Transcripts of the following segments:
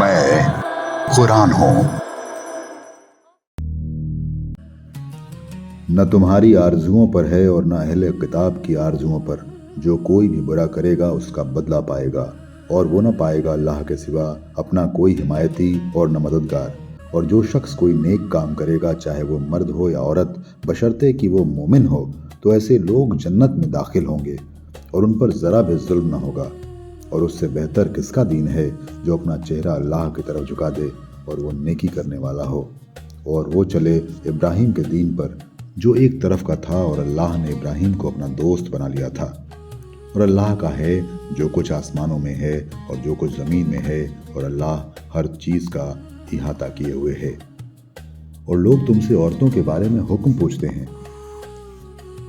मैं कुरान हूँ। न तुम्हारी आरजुओं पर है और न अहले किताब की आरजुओं पर। जो कोई भी बुरा करेगा उसका बदला पाएगा, और वो न पाएगा अल्लाह के सिवा अपना कोई हिमायती और न मददगार। और जो शख्स कोई नेक काम करेगा, चाहे वो मर्द हो या औरत, बशर्ते कि वो मोमिन हो, तो ऐसे लोग जन्नत में दाखिल होंगे और उन पर ज़रा भी जुल्म न होगा। और उससे बेहतर किसका दीन है जो अपना चेहरा अल्लाह की तरफ झुका दे और वो नेकी करने वाला हो। और वो चले इब्राहिम के दीन पर, जो एक तरफ का था, और अल्लाह ने इब्राहिम को अपना दोस्त बना लिया था। और अल्लाह का है जो कुछ आसमानों में है और जो कुछ ज़मीन में है, और अल्लाह हर चीज़ का इहाता किए हुए है। और लोग तुमसे औरतों के बारे में हुक्म पूछते हैं,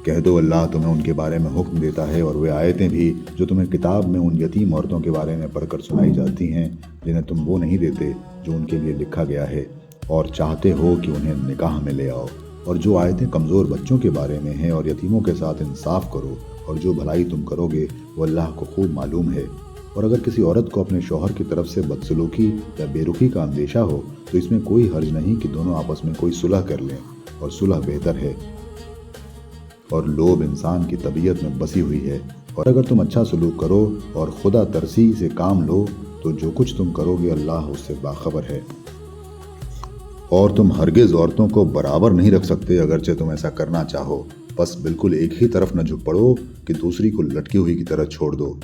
कह दो अल्लाह तुम्हें उनके बारे में हुक्म देता है, और वे आयतें भी जो तुम्हें किताब में उन यतीम औरतों के बारे में पढ़कर सुनाई जाती हैं जिन्हें तुम वो नहीं देते जो उनके लिए लिखा गया है, और चाहते हो कि उन्हें निकाह में ले आओ। और जो आयतें कमज़ोर बच्चों के बारे में हैं, और यतीमों के साथ इंसाफ करो, और जो भलाई तुम करोगे वो अल्लाह को खूब मालूम है। और अगर किसी औरत को अपने शौहर की तरफ से बदसलूकी या बेरुखी का अंदेशा हो, तो इसमें कोई हर्ज नहीं कि दोनों आपस में कोई सुलह कर लें, और सुलह बेहतर है। और लोभ इंसान की तबीयत में बसी हुई है। और अगर तुम अच्छा सलूक करो और खुदा तरसी से काम लो, तो जो कुछ तुम करोगे अल्लाह उससे बाखबर है। और तुम हरगिज़ औरतों को बराबर नहीं रख सकते, अगरचे तुम ऐसा करना चाहो। बस बिल्कुल एक ही तरफ न झुक पड़ो कि दूसरी को लटकी हुई की तरह छोड़ दो।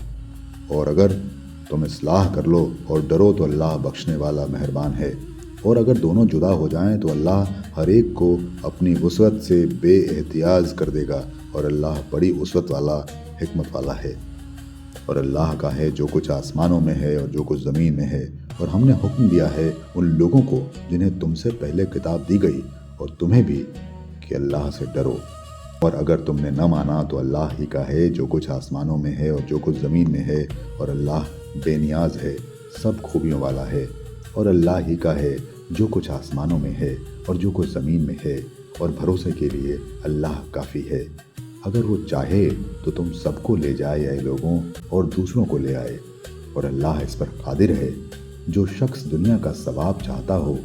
और अगर तुम इस्लाह कर लो और डरो तो अल्लाह बख्शने वाला मेहरबान है। और अगर दोनों जुदा हो जाएं तो अल्लाह हर एक को अपनी वुसअत से बेएहतियाज कर देगा, और अल्लाह बड़ी वुसअत वाला, हिकमत वाला है। और अल्लाह का है जो कुछ आसमानों में है और जो कुछ ज़मीन में है। और हमने हुक्म दिया है उन लोगों को जिन्हें तुमसे पहले किताब दी गई, और तुम्हें भी, कि अल्लाह से डरो। और अगर तुमने न माना तो अल्लाह ही का है जो कुछ आसमानों में है और जो कुछ ज़मीन में है, और अल्लाह बेनियाज है, सब खूबियों वाला है। और अल्लाह ही का है जो कुछ आसमानों में है और जो कुछ ज़मीन में है, और भरोसे के लिए अल्लाह काफ़ी है। अगर वो चाहे तो तुम सबको ले जाए आए लोगों, और दूसरों को ले आए, और अल्लाह इस पर कादिर है। जो शख्स दुनिया का सवाब चाहता हो,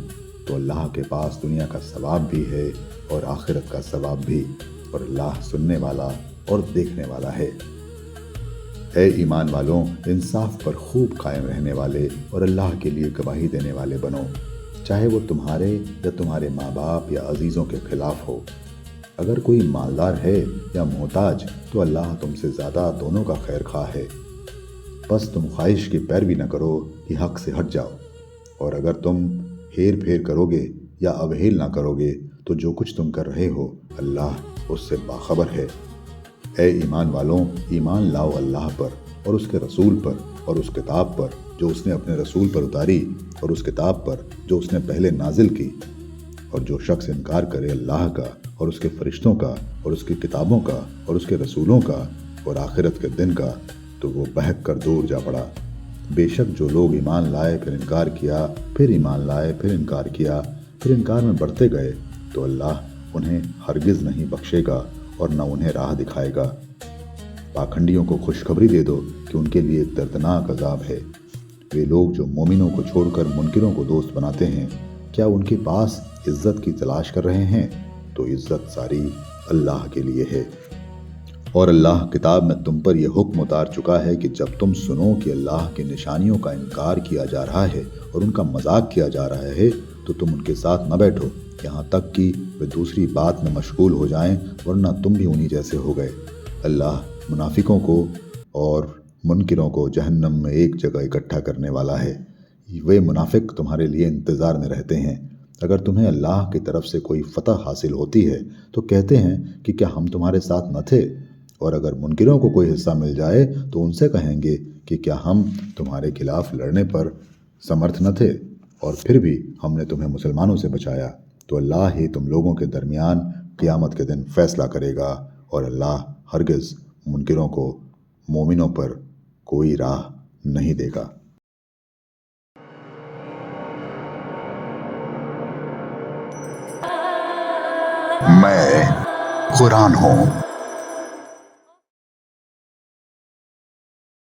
तो अल्लाह के पास दुनिया का सवाब भी है और आखिरत का सवाब भी, और अल्लाह सुनने वाला और देखने वाला है। ऐ ईमान वालों, इंसाफ पर खूब कायम रहने वाले और अल्लाह के लिए गवाही देने वाले बनो, चाहे वो तुम्हारे या तुम्हारे माँ बाप या अजीज़ों के खिलाफ हो। अगर कोई मालदार है या मोहताज, तो अल्लाह तुमसे ज़्यादा दोनों का खैर खा है। बस तुम ख्वाहिश की पैरवी न करो कि हक से हट जाओ। और अगर तुम हेर फेर करोगे या अवहेल ना करोगे, तो जो कुछ तुम कर रहे हो अल्लाह उससे बाखबर है। ऐ ईमान वालों, ईमान लाओ अल्लाह पर और उसके रसूल पर और उस किताब पर जो उसने अपने रसूल पर उतारी, और उस किताब पर जो उसने पहले नाजिल की। और जो शख्स इनकार करे अल्लाह का और उसके फरिश्तों का और उसकी किताबों का और उसके रसूलों का और आखिरत के दिन का, तो वो बहक कर दूर जा पड़ा। बेशक जो लोग ईमान लाए फिर इनकार किया, फिर ईमान लाए फिर इनकार किया, फिर इनकार में बढ़ते गए, तो अल्लाह उन्हें हरगिज़ नहीं बख्शेगा और न उन्हें राह दिखाएगा। पाखंडियों को खुशखबरी दे दो कि उनके लिए एक दर्दनाक अजाब है। वे लोग जो मोमिनों को छोड़कर मुनकिरों को दोस्त बनाते हैं, क्या उनके पास इज्जत की तलाश कर रहे हैं? तो इज्जत सारी अल्लाह के लिए है। और अल्लाह किताब में तुम पर यह हुक्म उतार चुका है कि जब तुम सुनो कि अल्लाह की निशानियों का इनकार किया जा रहा है और उनका मजाक किया जा रहा है, तो तुम उनके साथ न बैठो यहाँ तक कि वे दूसरी बात में मशगूल हो जाएं, वरना तुम भी उन्हीं जैसे हो गए। अल्लाह मुनाफिकों को और मुनकिरों को जहन्नम में एक जगह इकट्ठा करने वाला है। वे मुनाफिक तुम्हारे लिए इंतज़ार में रहते हैं। अगर तुम्हें अल्लाह की तरफ से कोई फतह हासिल होती है तो कहते हैं कि क्या हम तुम्हारे साथ न थे? और अगर मुनकिरों को कोई हिस्सा मिल जाए तो उनसे कहेंगे कि क्या हम तुम्हारे खिलाफ लड़ने पर समर्थ न थे, और फिर भी हमने तुम्हें मुसलमानों से बचाया। तो अल्लाह ही तुम लोगों के दरमियान क़यामत के दिन फैसला करेगा, और अल्लाह हरगिज़ मुनकिरों को मोमिनों पर कोई राह नहीं देगा। मैं कुरान हूँ।